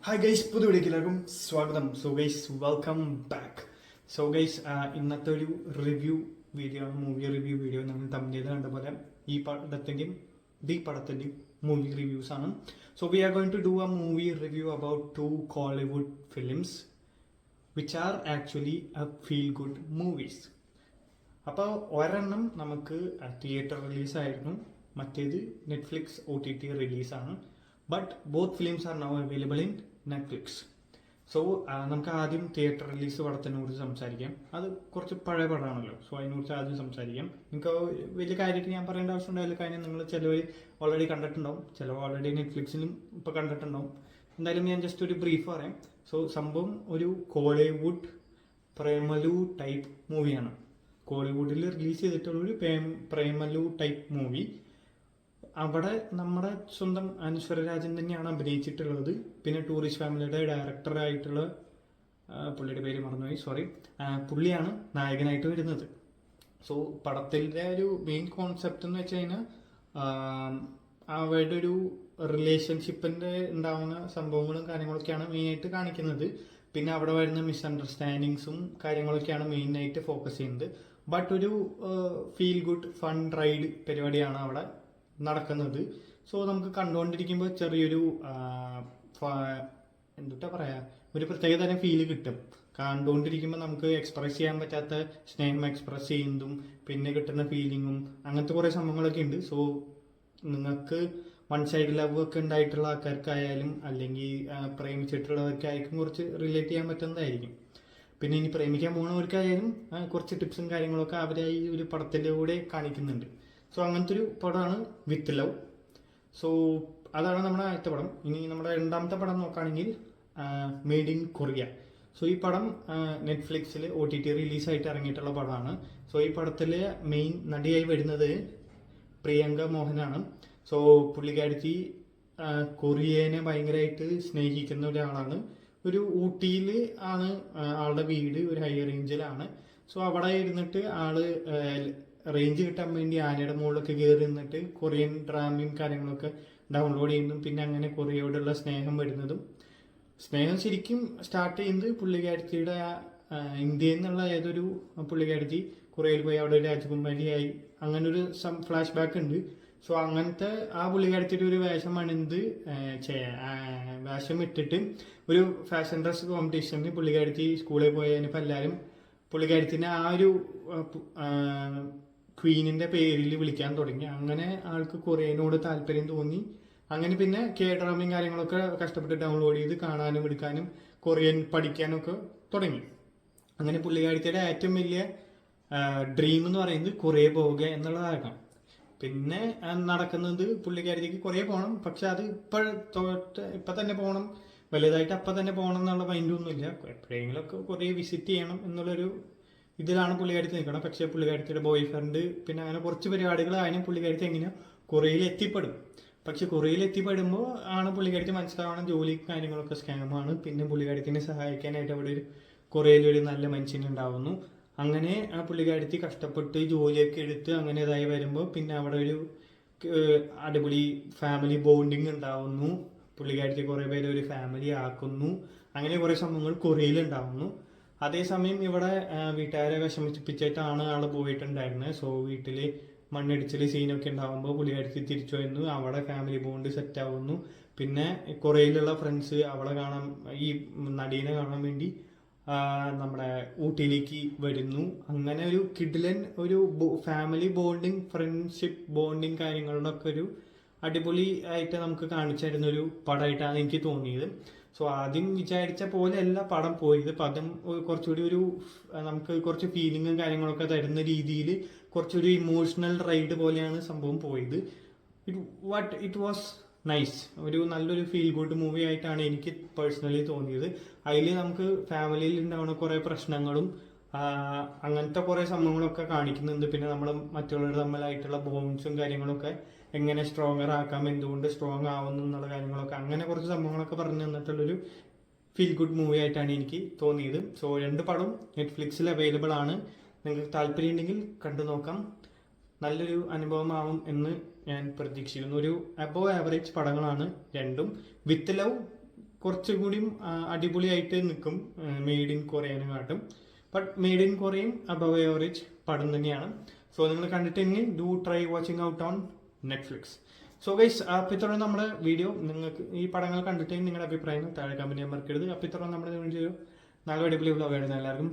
Hi guys, പുതിയ വീഡിയോയിലേക്കും സ്വാഗതം. So guys, welcome back. So guys, ഇന്നത്തെ ഒരു റിവ്യൂ വീഡിയോ ആണ്, മൂവി റിവ്യൂ വീഡിയോ. നമ്മൾ തമിഴിൽ കണ്ട പോലെ ഈ പടത്തിൻ്റെയും മൂവി റിവ്യൂസ് ആണ്. So we are going to do a movie review about 2 Kollywood films which are actually a feel good movies. അപ്പോൾ ഒരെണ്ണം നമുക്ക് തിയേറ്റർ റിലീസായിരുന്നു, മറ്റേത് നെറ്റ്ഫ്ലിക്സ് OTT റിലീസാണ്. But both films are now available in Netflix. So നമുക്ക് ആദ്യം theatre release പടത്തിനെ കുറിച്ച് സംസാരിക്കാം. അത് കുറച്ച് പഴയ പടമാണല്ലോ, സോ അതിനെക്കുറിച്ച് ആദ്യം സംസാരിക്കാം. നിങ്ങൾക്ക് വലിയ കാര്യമായിട്ട് ഞാൻ പറയേണ്ട ആവശ്യമുണ്ടാവില്ല, കാര്യം നിങ്ങൾ ചിലവർ ഓൾറെഡി കണ്ടിട്ടുണ്ടാവും, ചിലവ് ഓൾറെഡി നെറ്റ്ഫ്ലിക്സിലും ഇപ്പോൾ കണ്ടിട്ടുണ്ടാവും. എന്തായാലും ഞാൻ ജസ്റ്റ് ഒരു ബ്രീഫ് പറയാം. സോ സംഭവം ഒരു കോളിവുഡ് പ്രേമലു ടൈപ്പ് മൂവിയാണ്. കോളിവുഡിൽ റിലീസ് ചെയ്തിട്ടുള്ള ഒരു പ്രേമലു ടൈപ്പ് മൂവി. അവിടെ നമ്മുടെ സ്വന്തം അനശ്വര രാജൻ തന്നെയാണ് അഭിനയിച്ചിട്ടുള്ളത്. പിന്നെ ടൂറിസ്റ്റ് ഫാമിലിയുടെ ഡയറക്ടറായിട്ടുള്ള പുള്ളിയുടെ പേര് മറന്നുപോയി, സോറി, പുള്ളിയാണ് നായകനായിട്ട് വരുന്നത്. സോ പടത്തിൻ്റെ ഒരു മെയിൻ കോൺസെപ്റ്റ് എന്ന് വെച്ച് കഴിഞ്ഞാൽ അവരുടെ ഒരു റിലേഷൻഷിപ്പിൻ്റെ ഉണ്ടാവുന്ന സംഭവങ്ങളും കാര്യങ്ങളൊക്കെയാണ് മെയിനായിട്ട് കാണിക്കുന്നത്. പിന്നെ അവിടെ വരുന്ന മിസ്അണ്ടർസ്റ്റാൻഡിങ്സും കാര്യങ്ങളൊക്കെയാണ് മെയിനായിട്ട് ഫോക്കസ് ചെയ്യുന്നത്. ബട്ട് ഒരു ഫീൽ ഗുഡ് ഫൺ റൈഡ് പരിപാടിയാണ് അവിടെ നടക്കുന്നത്. സോ നമുക്ക് കണ്ടുകൊണ്ടിരിക്കുമ്പോൾ ചെറിയൊരു എന്തുട്ടാ പറയാ, ഒരു പ്രത്യേക തരം ഫീല് കിട്ടും. കണ്ടുകൊണ്ടിരിക്കുമ്പോൾ നമുക്ക് എക്സ്പ്രസ് ചെയ്യാൻ പറ്റാത്ത സ്നേഹം എക്സ്പ്രസ് ചെയ്യുന്നതും പിന്നെ കിട്ടുന്ന ഫീലിങ്ങും അങ്ങനത്തെ കുറേ സംഭവങ്ങളൊക്കെ ഉണ്ട്. സോ നിങ്ങൾക്ക് വൺ സൈഡ് ലവ് ഒക്കെ ഉണ്ടായിട്ടുള്ള ആൾക്കാർക്കായാലും അല്ലെങ്കിൽ പ്രേമിച്ചിട്ടുള്ളവർക്കായിരിക്കും കുറച്ച് റിലേറ്റ് ചെയ്യാൻ പറ്റുന്നതായിരിക്കും. പിന്നെ ഇനി പ്രേമിക്കാൻ പോകുന്നവർക്കായാലും കുറച്ച് ടിപ്സും കാര്യങ്ങളൊക്കെ അവരായി ഒരു പടത്തിലൂടെ കാണിക്കുന്നുണ്ട്. സോ അങ്ങനത്തെ ഒരു പടമാണ് വിത്ത് ലവ്. സോ അതാണ് നമ്മുടെ ആദ്യത്തെ പടം. ഇനി നമ്മുടെ രണ്ടാമത്തെ പടം നോക്കുകയാണെങ്കിൽ മെയ്ഡ് ഇൻ കൊറിയ. സോ ഈ പടം നെറ്റ്ഫ്ലിക്സിൽ OTT റിലീസായിട്ട് ഇറങ്ങിയിട്ടുള്ള പടമാണ്. സോ ഈ പടത്തിലെ മെയിൻ നടിയായി വരുന്നത് പ്രിയങ്ക മോഹനാണ്. സോ പുള്ളിക്കാരത്തി കൊറിയനെ ഭയങ്കരമായിട്ട് സ്നേഹിക്കുന്ന ഒരാളാണ്. ഒരു ഊട്ടിയിൽ ആണ് ആളുടെ വീട്, ഒരു ഹൈ റേഞ്ചിലാണ്. സോ അവിടെ ഇരുന്നിട്ട് ആള് റേഞ്ച് കിട്ടാൻ വേണ്ടി ആനയുടെ മുകളിലൊക്കെ കയറി നിന്നിട്ട് കൊറിയൻ ഡ്രാമയും കാര്യങ്ങളൊക്കെ ഡൗൺലോഡ് ചെയ്യുന്നതും പിന്നെ അങ്ങനെ കൊറിയയോടുള്ള സ്നേഹം വരുന്നതും. സ്നേഹം ശരിക്കും സ്റ്റാർട്ട് ചെയ്യുന്നത് പുള്ളിക്കാരത്തിയുടെ ഇന്ത്യയിൽ നിന്നുള്ള ഏതൊരു പുള്ളിക്കാരത്തി കൊറിയയിൽ പോയി അവിടെ ഒരു രാജകുമാരിയായി അങ്ങനൊരു ഫ്ലാഷ് ബാക്ക് ഉണ്ട്. സോ അങ്ങനത്തെ ആ പുള്ളിക്കാരത്തിയുടെ ഒരു വേഷം അണിന്ത് വേഷം ഇട്ടിട്ട് ഒരു ഫാഷൻ ഡ്രസ് കോമ്പറ്റീഷന് പുള്ളിക്കാരത്തി സ്കൂളിൽ പോയതിനിപ്പോൾ എല്ലാവരും പുള്ളിക്കാരത്തിനെ ആ ഒരു ക്വീനിന്റെ പേരിൽ വിളിക്കാൻ തുടങ്ങി. അങ്ങനെ ആൾക്ക് കൊറിയനോട് താല്പര്യം തോന്നി. അങ്ങനെ പിന്നെ ഡ്രാമയും കാര്യങ്ങളൊക്കെ കഷ്ടപ്പെട്ട് ഡൗൺലോഡ് ചെയ്ത് കാണാനും എടുക്കാനും കൊറിയൻ പഠിക്കാനൊക്കെ തുടങ്ങി. അങ്ങനെ പുള്ളിക്കാരത്തിയുടെ ഏറ്റവും വലിയ ഡ്രീം എന്ന് പറയുന്നത് കൊറിയ പോവുക എന്നുള്ളതായിരുന്നു. പിന്നെ നടക്കുന്നത് പുള്ളിക്കാരത്തിക്ക് കൊറിയ പോകണം, പക്ഷെ അത് ഇപ്പം തന്നെ പോകണം, വലുതായിട്ട് അപ്പം തന്നെ പോകണം എന്നുള്ള മൈൻഡൊന്നുമില്ല. എപ്പോഴെങ്കിലുമൊക്കെ കൊറിയ വിസിറ്റ് ചെയ്യണം എന്നുള്ളൊരു ഇതിലാണ് പുള്ളിക്കാരത്തി നിൽക്കണം. പക്ഷേ പുള്ളിക്കാരത്തിയുടെ ബോയ് ഫ്രണ്ട് പിന്നെ അങ്ങനെ കുറച്ച് പരിപാടികൾ ആയാലും പുള്ളിക്കാരത്തി എങ്ങനെ കൊറിയയിൽ എത്തിപ്പെടും. പക്ഷെ കൊറിയയിൽ എത്തിപ്പെടുമ്പോൾ ആണ് പുള്ളിക്കാരത്തി മനസ്സിലാവണം ജോലി കാര്യങ്ങളൊക്കെ സ്കാമാണ്. പിന്നെ പുള്ളിക്കാരത്തിനെ സഹായിക്കാനായിട്ട് അവിടെ ഒരു കൊറിയയിലൊരു നല്ല മനുഷ്യനുണ്ടാവുന്നു. അങ്ങനെ ആ പുള്ളിക്കാരത്തി കഷ്ടപ്പെട്ട് ജോലിയൊക്കെ എടുത്ത് അങ്ങനെ ഇതായി വരുമ്പോൾ പിന്നെ അവിടെ ഒരു അടിപൊളി ഫാമിലി ബോണ്ടിങ് ഉണ്ടാവുന്നു. പുള്ളിക്കാരത്തി കുറേ പേര് ഒരു ഫാമിലി ആക്കുന്നു. അങ്ങനെ കുറേ സംഭവങ്ങൾ കൊറിയയിൽ ഉണ്ടാവുന്നു. അതേസമയം ഇവിടെ വീട്ടുകാരെ വിഷമിപ്പിച്ചിട്ടാണ് ആൾ പോയിട്ടുണ്ടായിരുന്നത്. സോ വീട്ടിൽ മണ്ണിടിച്ചിൽ സീനൊക്കെ ഉണ്ടാകുമ്പോൾ പുള്ളിക്കാരത്തി തിരിച്ചു വരുന്നു. അവിടെ ഫാമിലി ബോണ്ട് സെറ്റ് ആവുന്നു. പിന്നെ കൊറിയയിലുള്ള ഫ്രണ്ട്സ് അവളെ കാണാൻ, ഈ നടീനെ കാണാൻ വേണ്ടി നമ്മുടെ ഊട്ടിയിലേക്ക് വരുന്നു. അങ്ങനെ ഒരു കിഡിലൻ ഒരു ഫാമിലി ബോണ്ടിങ്, ഫ്രണ്ട്ഷിപ്പ് ബോണ്ടിങ് കാര്യങ്ങളുടെ ഒക്കെ ഒരു അടിപൊളി ആയിട്ട് നമുക്ക് കാണിച്ചു തരുന്നൊരു പടമായിട്ടാണ് എനിക്ക് തോന്നിയത്. സോ ആദ്യം വിചാരിച്ച പോലെയല്ല പടം പോയത്. പദം കുറച്ചുകൂടി ഒരു നമുക്ക് കുറച്ച് ഫീലിങ്ങും കാര്യങ്ങളൊക്കെ തരുന്ന രീതിയിൽ കുറച്ചൊരു ഇമോഷണൽ റൈഡ് പോലെയാണ് സംഭവം പോയത്. It was nice. ഒരു നല്ലൊരു ഫീൽ ഗുഡ് മൂവി ആയിട്ടാണ് എനിക്ക് പേഴ്സണലി തോന്നിയത്. അതിൽ നമുക്ക് ഫാമിലിയിൽ ഉണ്ടാവുന്ന കുറേ പ്രശ്നങ്ങളും അങ്ങനത്തെ കുറേ സംഭവങ്ങളൊക്കെ കാണിക്കുന്നുണ്ട്. പിന്നെ നമ്മൾ മറ്റുള്ളവർ തമ്മിലായിട്ടുള്ള ബോൺസും കാര്യങ്ങളൊക്കെ എങ്ങനെ സ്ട്രോങ്ങർ ആക്കാം, എന്തുകൊണ്ട് സ്ട്രോങ് ആവുന്നു എന്നുള്ള കാര്യങ്ങളൊക്കെ അങ്ങനെ കുറച്ച് സംഭവങ്ങളൊക്കെ പറഞ്ഞു തന്നിട്ടുള്ളൊരു ഫീൽ ഗുഡ് മൂവി ആയിട്ടാണ് എനിക്ക് തോന്നിയത്. സോ 2 പടം നെറ്റ്ഫ്ലിക്സിൽ അവൈലബിൾ ആണ്. നിങ്ങൾക്ക് താല്പര്യം ഉണ്ടെങ്കിൽ കണ്ടു നോക്കാം. നല്ലൊരു അനുഭവമാവും എന്ന് ഞാൻ പ്രതീക്ഷിക്കുന്നു. ഒരു അബോവ് ആവറേജ് പടങ്ങളാണ് രണ്ടും. വിത്ത് ലവ് കുറച്ചുകൂടിയും അടിപൊളിയായിട്ട് നിൽക്കും മെയ്ഡ് ഇൻ കൊറിയനെക്കാട്ടും. ബട്ട് മെയ്ഡ് ഇൻ കൊറിയയും അബവ് എവറേജ് പടം തന്നെയാണ്. സോ നിങ്ങൾ കണ്ടിട്ടുണ്ടെങ്കിൽ do try watching out on Netflix. So guys, അപ്പോൾ ഇത്രയും നമ്മുടെ വീഡിയോ. നിങ്ങൾക്ക് ഈ പടങ്ങൾ കണ്ടിട്ടുണ്ടെങ്കിൽ നിങ്ങളുടെ അഭിപ്രായങ്ങൾ താഴെ കമന്റ് ചെയ്യാൻ മറക്കരുത്. അപ്പോൾ ഇത്രയും നമ്മുടെ വീഡിയോ നല്ല അടിപൊളി വ്ലോഗായിരുന്നു. എല്ലാവർക്കും